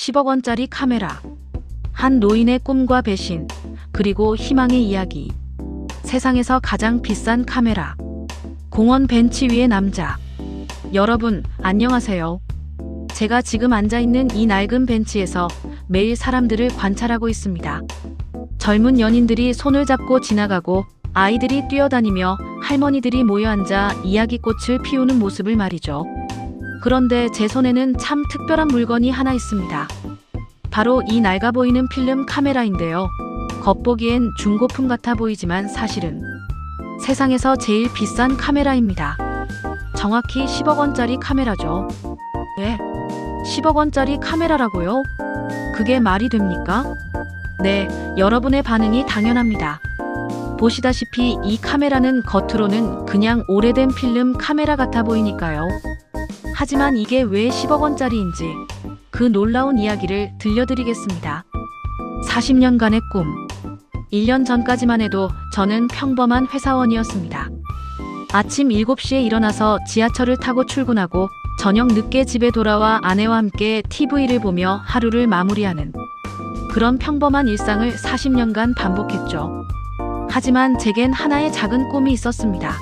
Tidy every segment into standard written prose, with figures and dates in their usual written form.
10억 원짜리 카메라. 한 노인의 꿈과 배신, 그리고 희망의 이야기. 세상에서 가장 비싼 카메라. 공원 벤치 위의 남자. 여러분, 안녕하세요. 제가 지금 앉아있는 이 낡은 벤치에서 매일 사람들을 관찰하고 있습니다. 젊은 연인들이 손을 잡고 지나가고, 아이들이 뛰어다니며 할머니들이 모여 앉아 이야기꽃을 피우는 모습을 말이죠. 그런데 제 손에는 참 특별한 물건이 하나 있습니다. 바로 이 낡아 보이는 필름 카메라인데요. 겉보기엔 중고품 같아 보이지만 사실은 세상에서 제일 비싼 카메라입니다. 정확히 10억 원짜리 카메라죠. 네, 10억 원짜리 카메라라고요? 그게 말이 됩니까? 네, 여러분의 반응이 당연합니다. 보시다시피 이 카메라는 겉으로는 그냥 오래된 필름 카메라 같아 보이니까요. 하지만 이게 왜 10억 원짜리인지 그 놀라운 이야기를 들려드리겠습니다. 40년간의 꿈. 1년 전까지만 해도 저는 평범한 회사원이었습니다. 아침 7시에 일어나서 지하철을 타고 출근하고 저녁 늦게 집에 돌아와 아내와 함께 TV를 보며 하루를 마무리하는 그런 평범한 일상을 40년간 반복했죠. 하지만 제겐 하나의 작은 꿈이 있었습니다.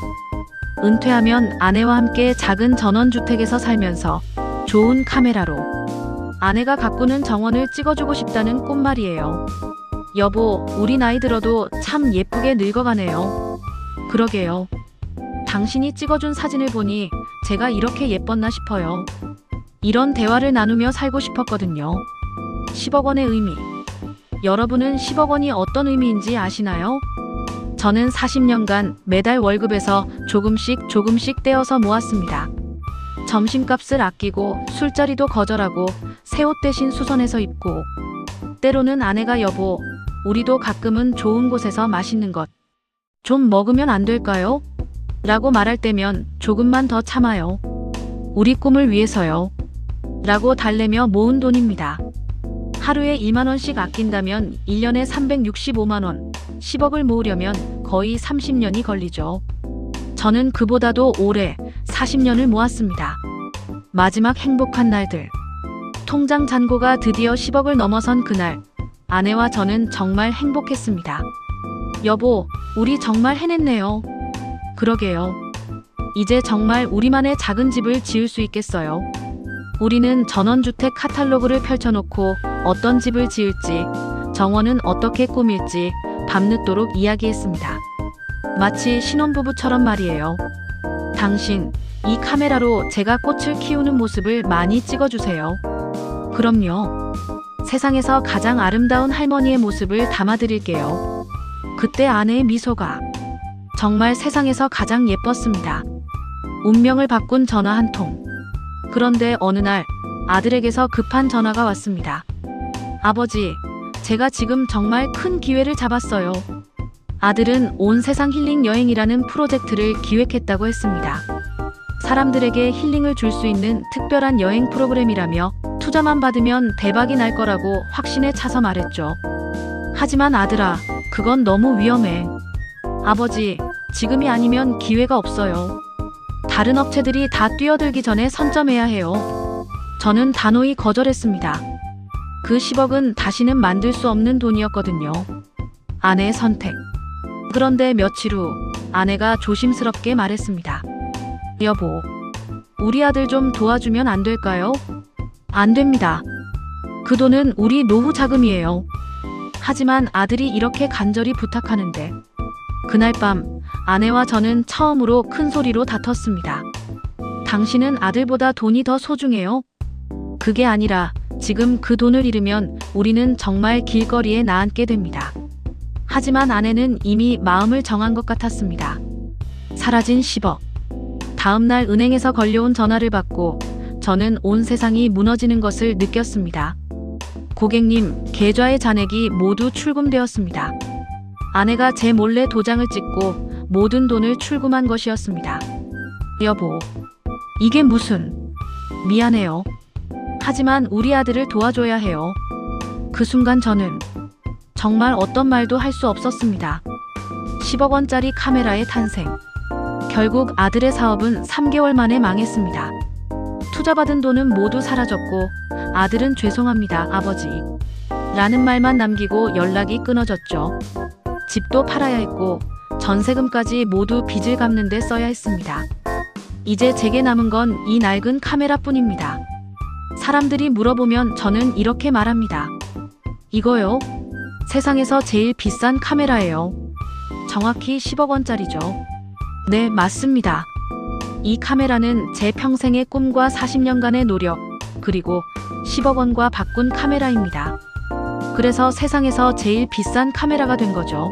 은퇴하면 아내와 함께 작은 전원주택에서 살면서 좋은 카메라로 아내가 가꾸는 정원을 찍어주고 싶다는 꿈 말이에요. 여보, 우리 나이 들어도 참 예쁘게 늙어가네요. 그러게요. 당신이 찍어준 사진을 보니 제가 이렇게 예뻤나 싶어요. 이런 대화를 나누며 살고 싶었거든요. 10억 원의 의미. 여러분은 10억 원이 어떤 의미인지 아시나요? 저는 40년간 매달 월급에서 조금씩 떼어서 모았습니다. 점심값을 아끼고 술자리도 거절하고 새 옷 대신 수선해서 입고, 때로는 아내가 여보, 우리도 가끔은 좋은 곳에서 맛있는 것 좀 먹으면 안 될까요? 라고 말할 때면 조금만 더 참아요. 우리 꿈을 위해서요. 라고 달래며 모은 돈입니다. 하루에 2만 원씩 아낀다면 1년에 365만 원, 10억을 모으려면 거의 30년이 걸리죠. 저는 그보다도 오래 40년을 모았습니다. 마지막 행복한 날들. 통장 잔고가 드디어 10억을 넘어선 그날, 아내와 저는 정말 행복했습니다. 여보, 우리 정말 해냈네요. 그러게요. 이제 정말 우리만의 작은 집을 지을 수 있겠어요. 우리는 전원주택 카탈로그를 펼쳐놓고 어떤 집을 지을지, 정원은 어떻게 꾸밀지 밤늦도록 이야기했습니다. 마치 신혼부부처럼 말이에요. 당신, 이 카메라로 제가 꽃을 키우는 모습을 많이 찍어주세요. 그럼요. 세상에서 가장 아름다운 할머니의 모습을 담아드릴게요. 그때 아내의 미소가 정말 세상에서 가장 예뻤습니다. 운명을 바꾼 전화 한 통. 그런데 어느 날 아들에게서 급한 전화가 왔습니다. 아버지, 제가 지금 정말 큰 기회를 잡았어요. 아들은 온 세상 힐링 여행이라는 프로젝트를 기획했다고 했습니다. 사람들에게 힐링을 줄 수 있는 특별한 여행 프로그램이라며 투자만 받으면 대박이 날 거라고 확신에 차서 말했죠. 하지만 아들아, 그건 너무 위험해. 아버지, 지금이 아니면 기회가 없어요. 다른 업체들이 다 뛰어들기 전에 선점해야 해요. 저는 단호히 거절했습니다. 그 10억은 다시는 만들 수 없는 돈이었거든요. 아내의 선택. 그런데 며칠 후 아내가 조심스럽게 말했습니다. 여보, 우리 아들 좀 도와주면 안 될까요? 안 됩니다. 그 돈은 우리 노후 자금이에요. 하지만 아들이 이렇게 간절히 부탁하는데, 그날 밤 아내와 저는 처음으로 큰 소리로 다퉜습니다. 당신은 아들보다 돈이 더 소중해요? 그게 아니라 지금 그 돈을 잃으면 우리는 정말 길거리에 나앉게 됩니다. 하지만 아내는 이미 마음을 정한 것 같았습니다. 사라진 10억. 다음 날 은행에서 걸려온 전화를 받고 저는 온 세상이 무너지는 것을 느꼈습니다. 고객님, 계좌의 잔액이 모두 출금되었습니다. 아내가 제 몰래 도장을 찍고 모든 돈을 출금한 것이었습니다. 여보, 이게 무슨... 미안해요. 하지만 우리 아들을 도와줘야 해요. 그 순간 저는 정말 어떤 말도 할 수 없었습니다. 10억 원짜리 카메라의 탄생. 결국 아들의 사업은 3개월 만에 망했습니다. 투자받은 돈은 모두 사라졌고 아들은 죄송합니다, 아버지. 라는 말만 남기고 연락이 끊어졌죠. 집도 팔아야 했고 전세금까지 모두 빚을 갚는 데 써야 했습니다. 이제 제게 남은 건 이 낡은 카메라뿐입니다. 사람들이 물어보면 저는 이렇게 말합니다. 이거요? 세상에서 제일 비싼 카메라예요. 정확히 10억 원짜리죠. 네, 맞습니다. 이 카메라는 제 평생의 꿈과 40년간의 노력, 그리고 10억 원과 바꾼 카메라입니다. 그래서 세상에서 제일 비싼 카메라가 된 거죠.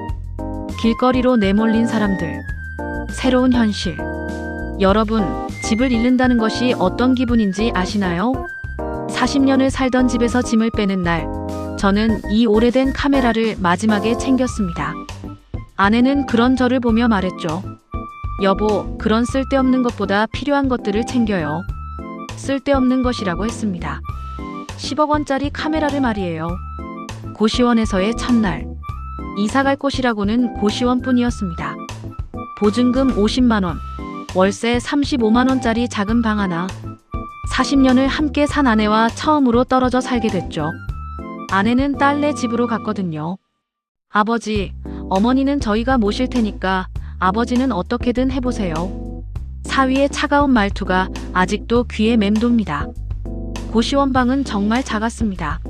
길거리로 내몰린 사람들, 새로운 현실. 여러분, 집을 잃는다는 것이 어떤 기분인지 아시나요? 40년을 살던 집에서 짐을 빼는 날, 저는 이 오래된 카메라를 마지막에 챙겼습니다. 아내는 그런 저를 보며 말했죠. 여보, 그런 쓸데없는 것보다 필요한 것들을 챙겨요. 쓸데없는 것이라고 했습니다. 10억 원짜리 카메라를 말이에요. 고시원에서의 첫날. 이사갈 곳이라고는 고시원뿐이었습니다. 보증금 50만 원, 월세 35만 원짜리 작은 방 하나. 40년을 함께 산 아내와 처음으로 떨어져 살게 됐죠. 아내는 딸네 집으로 갔거든요. 아버지, 어머니는 저희가 모실 테니까 아버지는 어떻게든 해보세요. 사위의 차가운 말투가 아직도 귀에 맴돕니다. 고시원 방은 정말 작았습니다.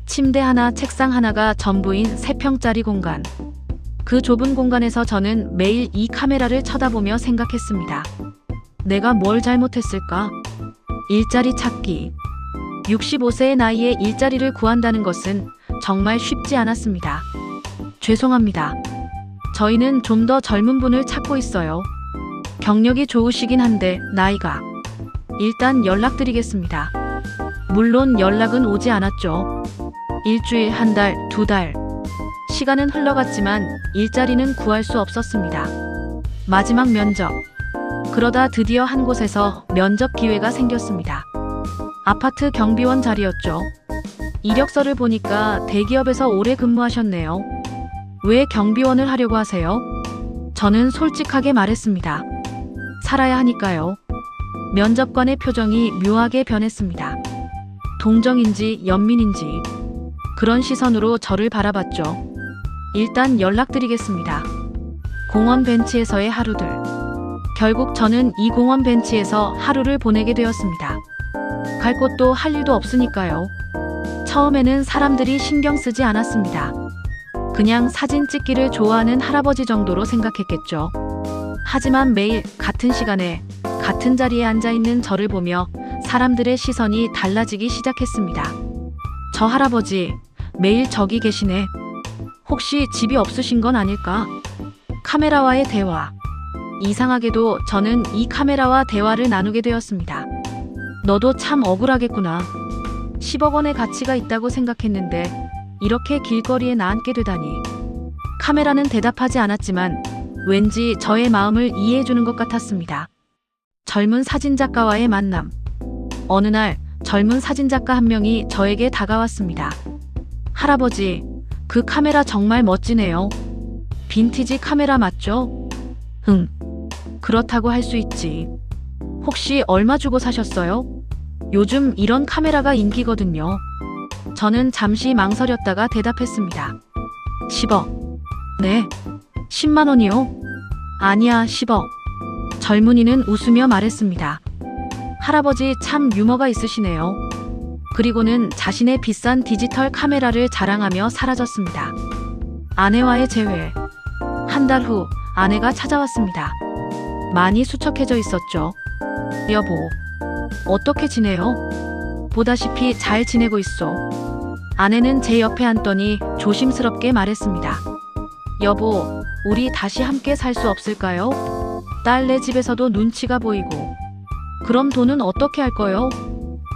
침대 하나, 책상 하나가 전부인 3평짜리 공간. 그 좁은 공간에서 저는 매일 이 카메라를 쳐다보며 생각했습니다. 내가 뭘 잘못했을까? 일자리 찾기. 65세의 나이에 일자리를 구한다는 것은 정말 쉽지 않았습니다. 죄송합니다. 저희는 좀 더 젊은 분을 찾고 있어요. 경력이 좋으시긴 한데 나이가. 일단 연락드리겠습니다. 물론 연락은 오지 않았죠. 일주일, 한 달, 2달. 시간은 흘러갔지만 일자리는 구할 수 없었습니다. 마지막 면접. 그러다 드디어 한 곳에서 면접 기회가 생겼습니다. 아파트 경비원 자리였죠. 이력서를 보니까 대기업에서 오래 근무하셨네요. 왜 경비원을 하려고 하세요? 저는 솔직하게 말했습니다. 살아야 하니까요. 면접관의 표정이 묘하게 변했습니다. 동정인지 연민인지 그런 시선으로 저를 바라봤죠. 일단 연락드리겠습니다. 공원 벤치에서의 하루들. 결국 저는 이 공원 벤치에서 하루를 보내게 되었습니다. 갈 곳도 할 일도 없으니까요. 처음에는 사람들이 신경 쓰지 않았습니다. 그냥 사진 찍기를 좋아하는 할아버지 정도로 생각했겠죠. 하지만 매일 같은 시간에 같은 자리에 앉아있는 저를 보며 사람들의 시선이 달라지기 시작했습니다. 저 할아버지, 매일 저기 계시네. 혹시 집이 없으신 건 아닐까? 카메라와의 대화. 이상하게도 저는 이 카메라와 대화를 나누게 되었습니다. 너도 참 억울하겠구나. 10억 원의 가치가 있다고 생각했는데 이렇게 길거리에 나앉게 되다니. 카메라는 대답하지 않았지만 왠지 저의 마음을 이해해주는 것 같았습니다. 젊은 사진작가와의 만남. 어느 날 젊은 사진작가 한 명이 저에게 다가왔습니다. 할아버지, 그 카메라 정말 멋지네요. 빈티지 카메라 맞죠? 응, 그렇다고 할 수 있지. 혹시 얼마 주고 사셨어요? 요즘 이런 카메라가 인기거든요. 저는 잠시 망설였다가 대답했습니다. 10억. 네. 10만 원이요? 아니야, 10억. 젊은이는 웃으며 말했습니다. 할아버지 참 유머가 있으시네요. 그리고는 자신의 비싼 디지털 카메라를 자랑하며 사라졌습니다. 아내와의 재회. 한 달 후 아내가 찾아왔습니다. 많이 수척해져 있었죠. 여보, 어떻게 지내요? 보다시피 잘 지내고 있어. 아내는 제 옆에 앉더니 조심스럽게 말했습니다. 여보, 우리 다시 함께 살 수 없을까요? 딸네 집에서도 눈치가 보이고. 그럼 돈은 어떻게 할 거요?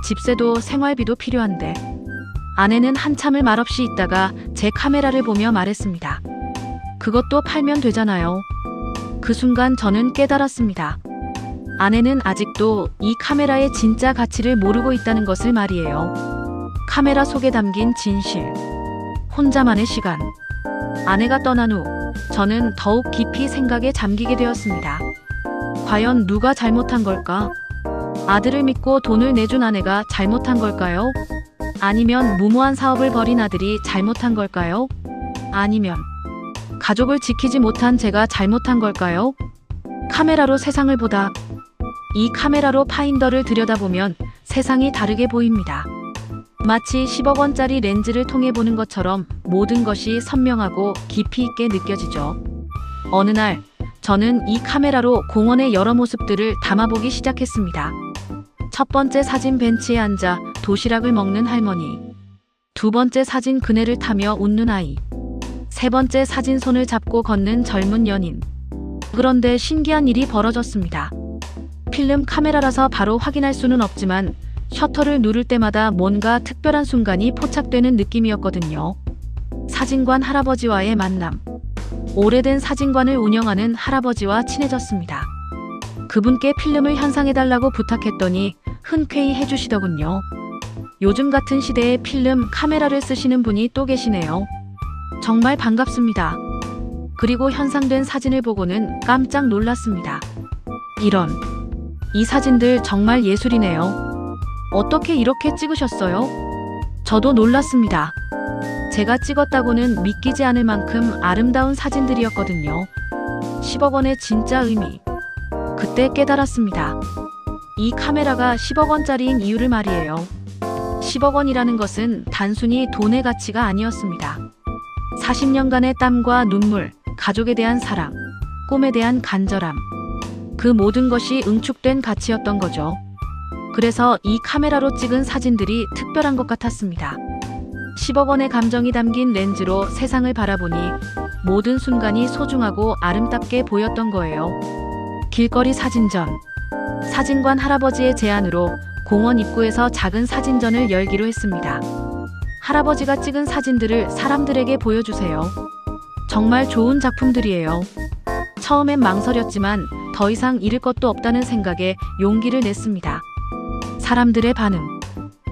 집세도 생활비도 필요한데. 아내는 한참을 말없이 있다가 제 카메라를 보며 말했습니다. 그것도 팔면 되잖아요. 그 순간 저는 깨달았습니다. 아내는 아직도 이 카메라의 진짜 가치를 모르고 있다는 것을 말이에요. 카메라 속에 담긴 진실. 혼자만의 시간. 아내가 떠난 후 저는 더욱 깊이 생각에 잠기게 되었습니다. 과연 누가 잘못한 걸까? 아들을 믿고 돈을 내준 아내가 잘못한 걸까요? 아니면 무모한 사업을 벌인 아들이 잘못한 걸까요? 아니면 가족을 지키지 못한 제가 잘못한 걸까요? 카메라로 세상을 보다. 이 카메라로 파인더를 들여다보면 세상이 다르게 보입니다. 마치 10억 원짜리 렌즈를 통해 보는 것처럼 모든 것이 선명하고 깊이 있게 느껴지죠. 어느 날 저는 이 카메라로 공원의 여러 모습들을 담아보기 시작했습니다. 첫 번째 사진, 벤치에 앉아 도시락을 먹는 할머니. 두 번째 사진, 그네를 타며 웃는 아이. 세 번째 사진, 손을 잡고 걷는 젊은 연인. 그런데 신기한 일이 벌어졌습니다. 필름 카메라라서 바로 확인할 수는 없지만 셔터를 누를 때마다 뭔가 특별한 순간이 포착되는 느낌이었거든요. 사진관 할아버지와의 만남. 오래된 사진관을 운영하는 할아버지와 친해졌습니다. 그분께 필름을 현상해달라고 부탁했더니 흔쾌히 해주시더군요. 요즘 같은 시대에 필름 카메라를 쓰시는 분이 또 계시네요. 정말 반갑습니다. 그리고 현상된 사진을 보고는 깜짝 놀랐습니다. 이런, 이 사진들 정말 예술이네요. 어떻게 이렇게 찍으셨어요? 저도 놀랐습니다. 제가 찍었다고는 믿기지 않을 만큼 아름다운 사진들이었거든요. 10억 원의 진짜 의미. 그때 깨달았습니다. 이 카메라가 10억 원짜리인 이유를 말이에요. 10억 원이라는 것은 단순히 돈의 가치가 아니었습니다. 40년간의 땀과 눈물, 가족에 대한 사랑, 꿈에 대한 간절함. 그 모든 것이 응축된 가치였던 거죠. 그래서 이 카메라로 찍은 사진들이 특별한 것 같았습니다. 10억 원의 감정이 담긴 렌즈로 세상을 바라보니 모든 순간이 소중하고 아름답게 보였던 거예요. 길거리 사진전. 사진관 할아버지의 제안으로 공원 입구에서 작은 사진전을 열기로 했습니다. 할아버지가 찍은 사진들을 사람들에게 보여주세요. 정말 좋은 작품들이에요. 처음엔 망설였지만 더 이상 잃을 것도 없다는 생각에 용기를 냈습니다. 사람들의 반응.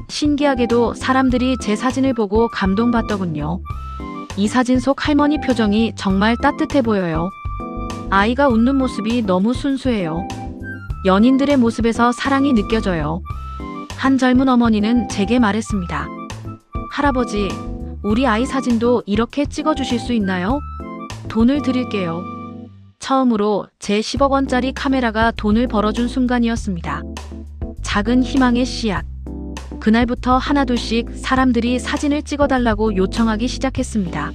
신기하게도 사람들이 제 사진을 보고 감동받더군요. 이 사진 속 할머니 표정이 정말 따뜻해 보여요. 아이가 웃는 모습이 너무 순수해요. 연인들의 모습에서 사랑이 느껴져요. 한 젊은 어머니는 제게 말했습니다. 할아버지, 우리 아이 사진도 이렇게 찍어주실 수 있나요? 돈을 드릴게요. 처음으로 제 10억 원짜리 카메라가 돈을 벌어준 순간이었습니다. 작은 희망의 씨앗. 그날부터 하나둘씩 사람들이 사진을 찍어달라고 요청하기 시작했습니다.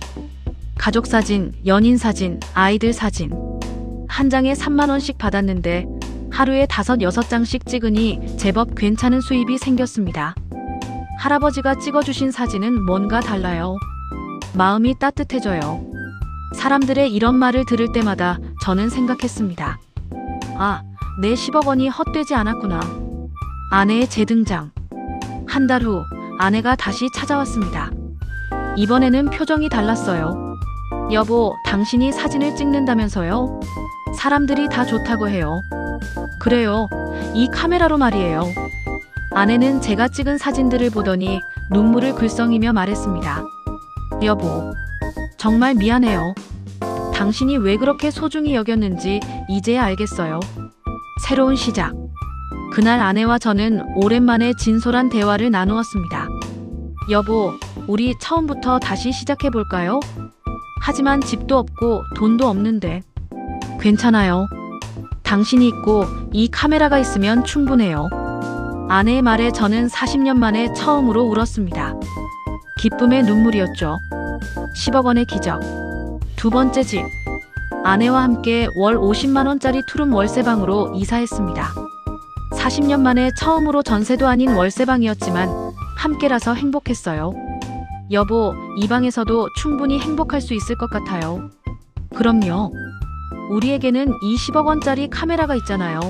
가족 사진, 연인 사진, 아이들 사진. 한 장에 3만 원씩 받았는데 하루에 5, 6장씩 찍으니 제법 괜찮은 수입이 생겼습니다. 할아버지가 찍어주신 사진은 뭔가 달라요. 마음이 따뜻해져요. 사람들의 이런 말을 들을 때마다 저는 생각했습니다. 아, 내 10억 원이 헛되지 않았구나. 아내의 재등장. 한 달 후 아내가 다시 찾아왔습니다. 이번에는 표정이 달랐어요. 여보, 당신이 사진을 찍는다면서요? 사람들이 다 좋다고 해요. 그래요. 이 카메라로 말이에요. 아내는 제가 찍은 사진들을 보더니 눈물을 글썽이며 말했습니다. 여보, 정말 미안해요. 당신이 왜 그렇게 소중히 여겼는지 이제야 알겠어요. 새로운 시작. 그날 아내와 저는 오랜만에 진솔한 대화를 나누었습니다. 여보, 우리 처음부터 다시 시작해볼까요? 하지만 집도 없고 돈도 없는데. 괜찮아요. 당신이 있고 이 카메라가 있으면 충분해요. 아내의 말에 저는 40년 만에 처음으로 울었습니다. 기쁨의 눈물이었죠. 10억 원의 기적. 두 번째 집. 아내와 함께 월 50만 원짜리 투룸 월세방으로 이사했습니다. 40년 만에 처음으로 전세도 아닌 월세방이었지만 함께라서 행복했어요. 여보, 이 방에서도 충분히 행복할 수 있을 것 같아요. 그럼요. 우리에게는 이 10억 원짜리 카메라가 있잖아요.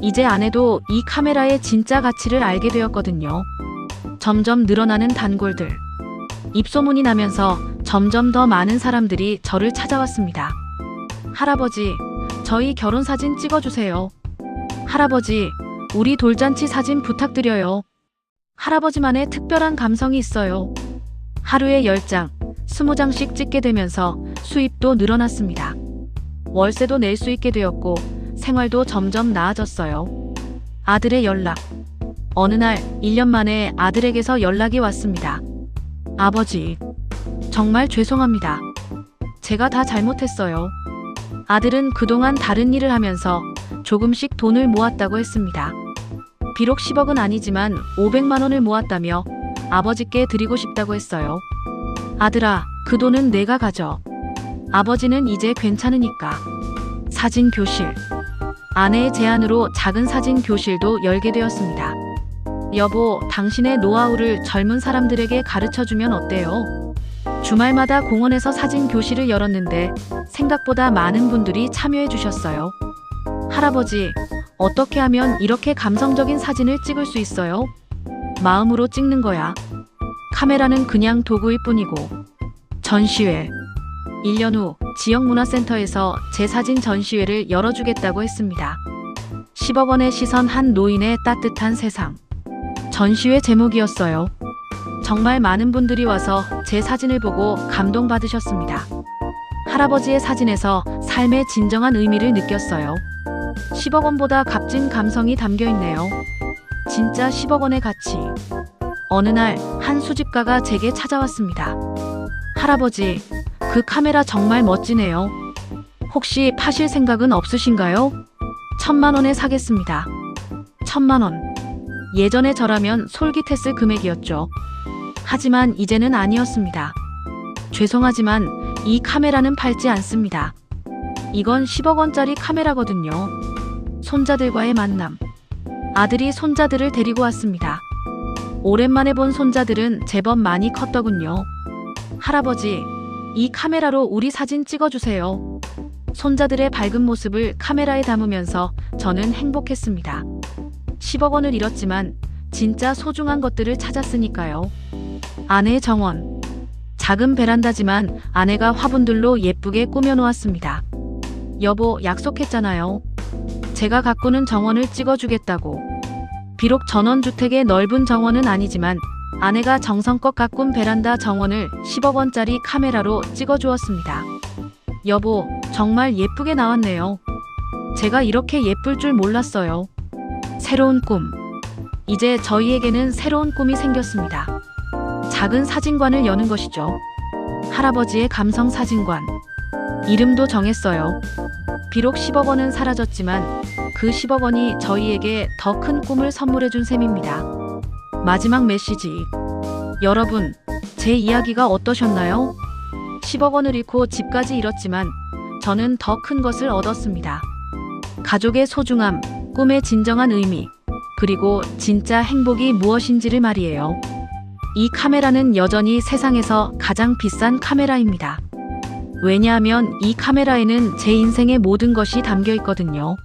이제 아내도 이 카메라의 진짜 가치를 알게 되었거든요. 점점 늘어나는 단골들. 입소문이 나면서 점점 더 많은 사람들이 저를 찾아왔습니다. 할아버지, 저희 결혼사진 찍어주세요. 할아버지, 우리 돌잔치 사진 부탁드려요. 할아버지만의 특별한 감성이 있어요. 하루에 10장, 20장씩 찍게 되면서 수입도 늘어났습니다. 월세도 낼 수 있게 되었고 생활도 점점 나아졌어요. 아들의 연락. 어느 날 1년 만에 아들에게서 연락이 왔습니다. 아버지, 정말 죄송합니다. 제가 다 잘못했어요. 아들은 그동안 다른 일을 하면서 조금씩 돈을 모았다고 했습니다. 비록 10억은 아니지만 500만 원을 모았다며 아버지께 드리고 싶다고 했어요. 아들아, 그 돈은 내가 가져. 아버지는 이제 괜찮으니까. 사진 교실. 아내의 제안으로 작은 사진 교실도 열게 되었습니다. 여보, 당신의 노하우를 젊은 사람들에게 가르쳐주면 어때요? 주말마다 공원에서 사진 교실을 열었는데 생각보다 많은 분들이 참여해 주셨어요. 할아버지, 어떻게 하면 이렇게 감성적인 사진을 찍을 수 있어요? 마음으로 찍는 거야. 카메라는 그냥 도구일 뿐이고. 전시회. 1년 후 지역문화센터에서 제 사진 전시회를 열어주겠다고 했습니다. 10억 원의 시선 한 노인의 따뜻한 세상. 전시회 제목이었어요. 정말 많은 분들이 와서 제 사진을 보고 감동받으셨습니다. 할아버지의 사진에서 삶의 진정한 의미를 느꼈어요. 10억 원보다 값진 감성이 담겨 있네요. 진짜 10억 원의 가치. 어느 날 한 수집가가 제게 찾아왔습니다. 할아버지, 그 카메라 정말 멋지네요. 혹시 파실 생각은 없으신가요? 1,000만 원에 사겠습니다. 1,000만 원. 예전에 저라면 솔깃했을 금액이었죠. 하지만 이제는 아니었습니다. 죄송하지만 이 카메라는 팔지 않습니다. 이건 10억 원짜리 카메라거든요. 손자들과의 만남. 아들이 손자들을 데리고 왔습니다. 오랜만에 본 손자들은 제법 많이 컸더군요. 할아버지, 이 카메라로 우리 사진 찍어주세요. 손자들의 밝은 모습을 카메라에 담으면서 저는 행복했습니다. 10억 원을 잃었지만 진짜 소중한 것들을 찾았으니까요. 아내의 정원. 작은 베란다지만 아내가 화분들로 예쁘게 꾸며놓았습니다. 여보, 약속했잖아요. 제가 가꾸는 정원을 찍어주겠다고. 비록 전원주택의 넓은 정원은 아니지만 아내가 정성껏 가꾼 베란다 정원을 10억 원짜리 카메라로 찍어주었습니다. 여보, 정말 예쁘게 나왔네요. 제가 이렇게 예쁠 줄 몰랐어요. 새로운 꿈. 이제 저희에게는 새로운 꿈이 생겼습니다. 작은 사진관을 여는 것이죠. 할아버지의 감성 사진관. 이름도 정했어요. 비록 10억 원은 사라졌지만 그 10억 원이 저희에게 더 큰 꿈을 선물해준 셈입니다. 마지막 메시지. 여러분, 제 이야기가 어떠셨나요? 10억 원을 잃고 집까지 잃었지만 저는 더 큰 것을 얻었습니다. 가족의 소중함, 꿈의 진정한 의미, 그리고 진짜 행복이 무엇인지를 말이에요. 이 카메라는 여전히 세상에서 가장 비싼 카메라입니다. 왜냐하면 이 카메라에는 제 인생의 모든 것이 담겨 있거든요.